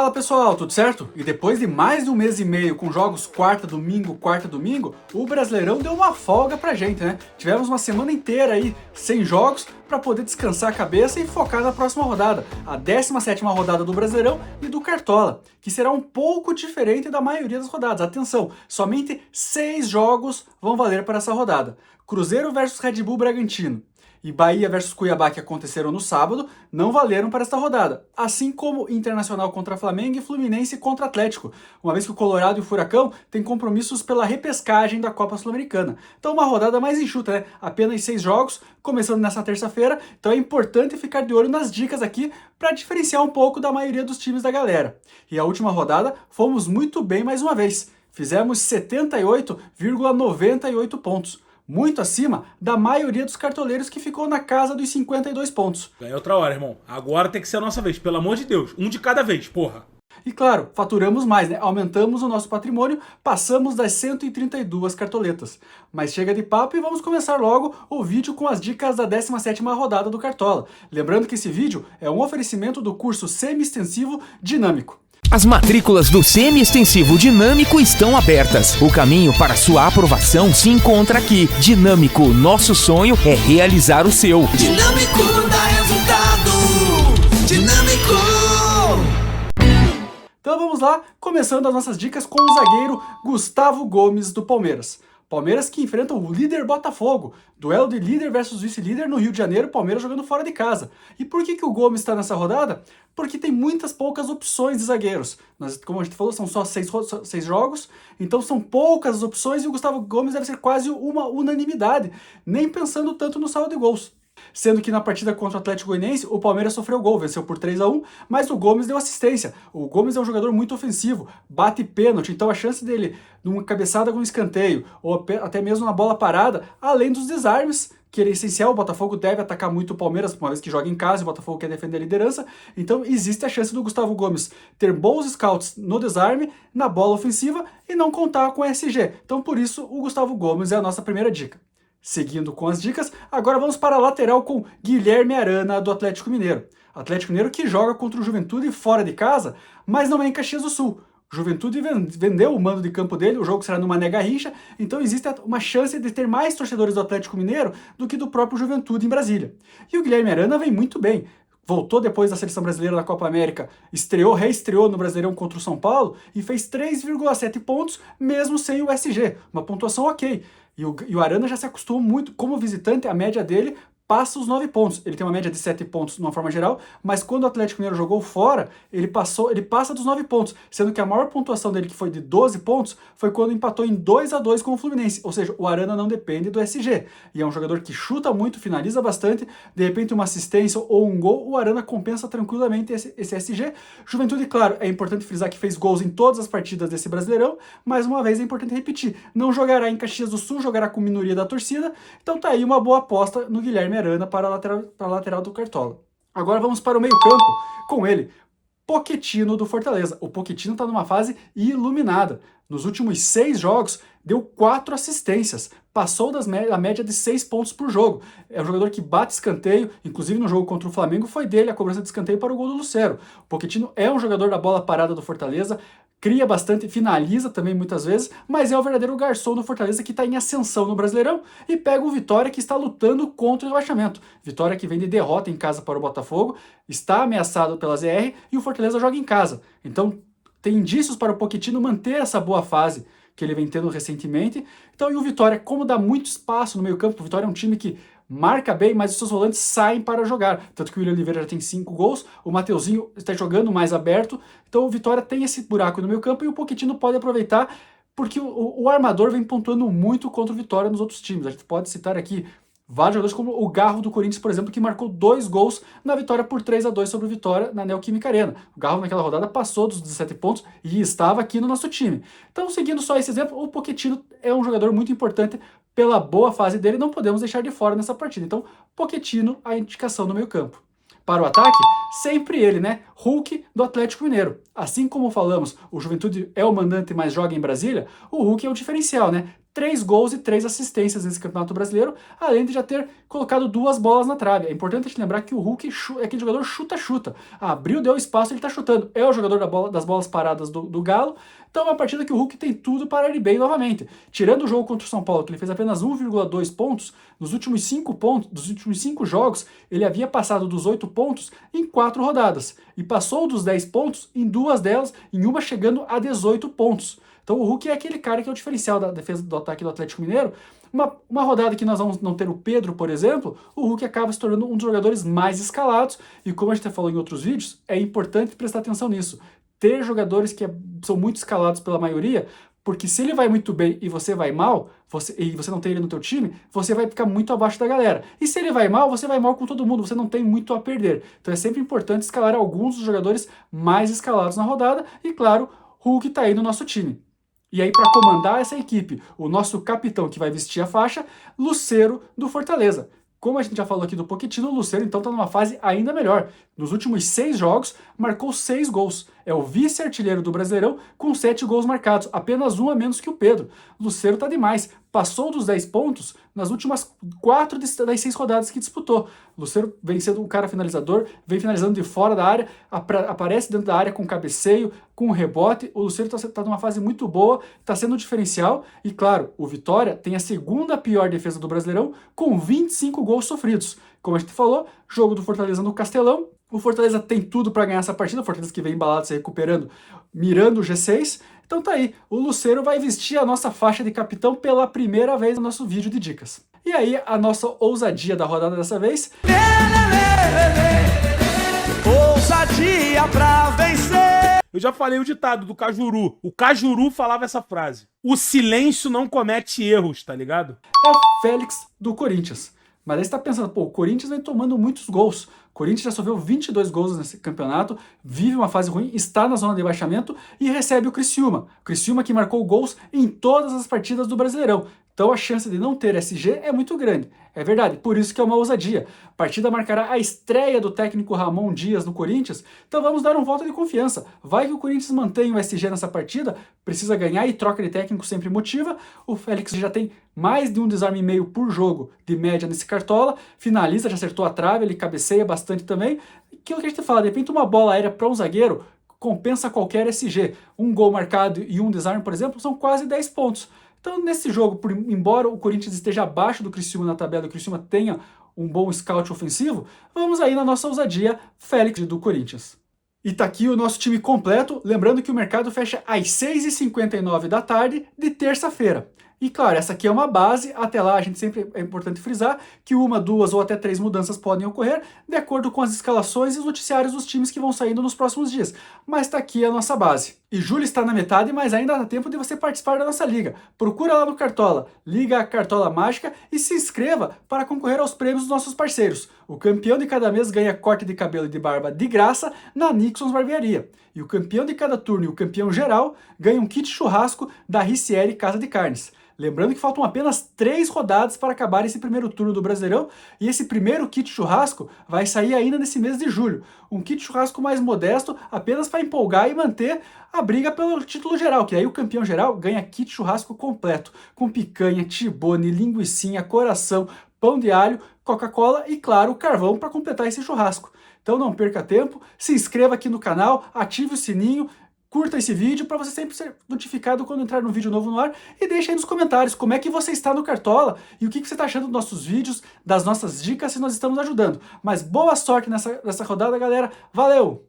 Fala pessoal, tudo certo? E depois de mais de um mês e meio com jogos quarta, domingo, o Brasileirão deu uma folga pra gente, né? Tivemos uma semana inteira aí sem jogos para poder descansar a cabeça e focar na próxima rodada, a 17ª rodada do Brasileirão e do Cartola, que será um pouco diferente da maioria das rodadas. Atenção, somente 6 jogos vão valer para essa rodada. Cruzeiro versus Red Bull Bragantino e Bahia versus Cuiabá, que aconteceram no sábado, não valeram para esta rodada. Assim como Internacional contra Flamengo e Fluminense contra Atlético, uma vez que o Colorado e o Furacão têm compromissos pela repescagem da Copa Sul-Americana. Então uma rodada mais enxuta, né? Apenas 6 jogos, começando nessa terça-feira, então é importante ficar de olho nas dicas aqui para diferenciar um pouco da maioria dos times da galera. E a última rodada, fomos muito bem mais uma vez. Fizemos 78,98 pontos. Muito acima da maioria dos cartoleiros que ficou na casa dos 52 pontos. É outra hora, irmão. Agora tem que ser a nossa vez. Pelo amor de Deus. Um de cada vez, porra. E claro, faturamos mais, né? Aumentamos o nosso patrimônio, passamos das 132 cartoletas. Mas chega de papo e vamos começar logo o vídeo com as dicas da 17ª rodada do Cartola. Lembrando que esse vídeo é um oferecimento do curso semi-extensivo Dinâmico. As matrículas do Semi-Extensivo Dinâmico estão abertas. O caminho para sua aprovação se encontra aqui. Dinâmico, nosso sonho é realizar o seu. Dinâmico dá resultado. Dinâmico. Então vamos lá, começando as nossas dicas com o zagueiro Gustavo Gomes do Palmeiras. Palmeiras que enfrenta o líder Botafogo. Duelo de líder versus vice-líder no Rio de Janeiro, Palmeiras jogando fora de casa. E por que o Gomes está nessa rodada? Porque tem poucas opções de zagueiros. Como a gente falou, são só 6 jogos, então são poucas opções e o Gustavo Gomes deve ser quase uma unanimidade, nem pensando tanto no saldo de gols. Sendo que na partida contra o Atlético Goianiense, o Palmeiras sofreu gol, venceu por 3-1, mas o Gomes deu assistência. O Gomes é um jogador muito ofensivo, bate pênalti, então a chance dele numa cabeçada com um escanteio, ou até mesmo na bola parada, além dos desarmes, que é essencial, o Botafogo deve atacar muito o Palmeiras, uma vez que joga em casa e o Botafogo quer defender a liderança, então existe a chance do Gustavo Gomes ter bons scouts no desarme, na bola ofensiva e não contar com SG. Então por isso o Gustavo Gomes é a nossa primeira dica. Seguindo com as dicas, agora vamos para a lateral com Guilherme Arana do Atlético Mineiro. Atlético Mineiro que joga contra o Juventude fora de casa, mas não é em Caxias do Sul. Juventude vendeu o mando de campo dele, o jogo será no Mané Garrincha, então existe uma chance de ter mais torcedores do Atlético Mineiro do que do próprio Juventude em Brasília. E o Guilherme Arana vem muito bem. Voltou depois da seleção brasileira da Copa América, reestreou no Brasileirão contra o São Paulo e fez 3,7 pontos, mesmo sem o SG, uma pontuação ok. E o Arana já se acostumou muito, como visitante, a média dele passa os 9 pontos. Ele tem uma média de 7 pontos de uma forma geral, mas quando o Atlético Mineiro jogou fora, ele passa dos 9 pontos, sendo que a maior pontuação dele, que foi de 12 pontos, foi quando empatou em 2-2 com o Fluminense. Ou seja, o Arana não depende do SG. E é um jogador que chuta muito, finaliza bastante, de repente uma assistência ou um gol, o Arana compensa tranquilamente esse SG. Juventude, claro, é importante frisar que fez gols em todas as partidas desse Brasileirão, mais uma vez é importante repetir, não jogará em Caxias do Sul, jogará com minoria da torcida, então tá aí uma boa aposta no Guilherme Arana para a lateral do Cartola. Agora vamos para o meio-campo com ele, Pochettino do Fortaleza. O Pochettino está numa fase iluminada. Nos últimos 6 jogos, deu 4 assistências, passou da média de 6 pontos por jogo. É um jogador que bate escanteio, inclusive no jogo contra o Flamengo foi dele a cobrança de escanteio para o gol do Lucero. O Pochettino é um jogador da bola parada do Fortaleza, cria bastante, finaliza também muitas vezes, mas é o verdadeiro garçom do Fortaleza que está em ascensão no Brasileirão e pega o Vitória que está lutando contra o rebaixamento. Vitória que vem de derrota em casa para o Botafogo, está ameaçado pela ZR e o Fortaleza joga em casa. Então tem indícios para o Pochettino manter essa boa fase que ele vem tendo recentemente. Então, e o Vitória, como dá muito espaço no meio campo, o Vitória é um time que marca bem, mas os seus volantes saem para jogar. Tanto que o William Oliveira já tem 5 gols, o Mateuzinho está jogando mais aberto, então o Vitória tem esse buraco no meio campo e o Pochettino pode aproveitar, porque o armador vem pontuando muito contra o Vitória nos outros times. A gente pode citar aqui vários jogadores como o Garro do Corinthians, por exemplo, que marcou 2 gols na vitória por 3-2 sobre o Vitória na Neoquímica Arena. O Garro naquela rodada passou dos 17 pontos e estava aqui no nosso time. Então, seguindo só esse exemplo, o Pochettino é um jogador muito importante pela boa fase dele, não podemos deixar de fora nessa partida. Então, Pochettino, a indicação no meio campo. Para o ataque, sempre ele, né? Hulk do Atlético Mineiro. Assim como falamos, o Juventude é o mandante, mas joga em Brasília, o Hulk é o diferencial, né? 3 gols e 3 assistências nesse Campeonato Brasileiro, além de já ter colocado 2 bolas na trave. É importante a gente lembrar que o Hulk é aquele jogador chuta-chuta. Abriu, deu espaço, ele tá chutando. É o jogador das bolas paradas do Galo, então é uma partida que o Hulk tem tudo para ir bem novamente. Tirando o jogo contra o São Paulo, que ele fez apenas 1,2 pontos, dos últimos 5 jogos, ele havia passado dos 8 pontos em 4 rodadas, e passou dos 10 pontos em 2 delas, em uma chegando a 18 pontos. Então o Hulk é aquele cara que é o diferencial da defesa do ataque do Atlético Mineiro. Uma rodada que nós vamos não ter o Pedro, por exemplo, o Hulk acaba se tornando um dos jogadores mais escalados, e como a gente já falou em outros vídeos, é importante prestar atenção nisso. Ter jogadores que são muito escalados pela maioria, porque se ele vai muito bem e você vai mal, e você não tem ele no teu time, você vai ficar muito abaixo da galera. E se ele vai mal, você vai mal com todo mundo, você não tem muito a perder. Então é sempre importante escalar alguns dos jogadores mais escalados na rodada, e claro, Hulk tá aí no nosso time. E aí, para comandar essa equipe, o nosso capitão que vai vestir a faixa, Lucero do Fortaleza. Como a gente já falou aqui do Pochettino, o Lucero então está numa fase ainda melhor. Nos últimos 6 jogos, marcou 6 gols. É o vice-artilheiro do Brasileirão com 7 gols marcados, apenas um a menos que o Pedro. Lucero está demais. Passou dos 10 pontos nas últimas 4 das 6 rodadas que disputou. Lucero vem sendo um cara finalizador, vem finalizando de fora da área, aparece dentro da área com cabeceio, com rebote. O Lucero está numa fase muito boa, está sendo um diferencial. E claro, o Vitória tem a segunda pior defesa do Brasileirão, com 25 gols sofridos. Como a gente falou, jogo do Fortaleza no Castelão. O Fortaleza tem tudo para ganhar essa partida. O Fortaleza que vem embalado, se recuperando, mirando o G6. Então tá aí, o Lucero vai vestir a nossa faixa de capitão pela primeira vez no nosso vídeo de dicas. E aí, a nossa ousadia da rodada dessa vez... Ousadia pra vencer. Eu já falei o ditado do Cajuru. O Cajuru falava essa frase: o silêncio não comete erros, tá ligado? É o Félix do Corinthians. Mas aí você tá pensando, pô, o Corinthians vem tomando muitos gols. O Corinthians já sofreu 22 gols nesse campeonato, vive uma fase ruim, está na zona de rebaixamento e recebe o Criciúma. O Criciúma que marcou gols em todas as partidas do Brasileirão. Então a chance de não ter SG é muito grande. É verdade, por isso que é uma ousadia. A partida marcará a estreia do técnico Ramon Dias no Corinthians, então vamos dar um voto de confiança. Vai que o Corinthians mantém o SG nessa partida, precisa ganhar e troca de técnico sempre motiva. O Félix já tem mais de um desarme e meio por jogo de média nesse Cartola, finaliza, já acertou a trave, ele cabeceia bastante também. Aquilo que a gente fala, de repente uma bola aérea para um zagueiro compensa qualquer SG. Um gol marcado e um desarme, por exemplo, são quase 10 pontos. Então, nesse jogo, embora o Corinthians esteja abaixo do Criciúma na tabela e o Criciúma tenha um bom scout ofensivo, vamos aí na nossa ousadia, Félix do Corinthians. E tá aqui o nosso time completo, lembrando que o mercado fecha às 6h59 da tarde de terça-feira. E claro, essa aqui é uma base, até lá a gente sempre é importante frisar que 1, 2 ou até 3 mudanças podem ocorrer de acordo com as escalações e os noticiários dos times que vão saindo nos próximos dias. Mas tá aqui a nossa base. E julho está na metade, mas ainda dá tempo de você participar da nossa liga. Procura lá no Cartola, Liga Cartola Mágica, e se inscreva para concorrer aos prêmios dos nossos parceiros. O campeão de cada mês ganha corte de cabelo e de barba de graça na Nixons Barbearia. E o campeão de cada turno e o campeão geral ganha um kit churrasco da Ricieri Casa de Carnes. Lembrando que faltam apenas 3 rodadas para acabar esse primeiro turno do Brasileirão, e esse primeiro kit churrasco vai sair ainda nesse mês de julho. Um kit churrasco mais modesto, apenas para empolgar e manter a briga pelo título geral, que aí o campeão geral ganha kit churrasco completo, com picanha, tibone, linguicinha, coração, pão de alho, Coca-Cola e, claro, carvão para completar esse churrasco. Então não perca tempo, se inscreva aqui no canal, ative o sininho, curta esse vídeo para você sempre ser notificado quando entrar um vídeo novo no ar, e deixe aí nos comentários como é que você está no Cartola e o que você está achando dos nossos vídeos, das nossas dicas, se nós estamos ajudando. Mas boa sorte nessa rodada, galera. Valeu!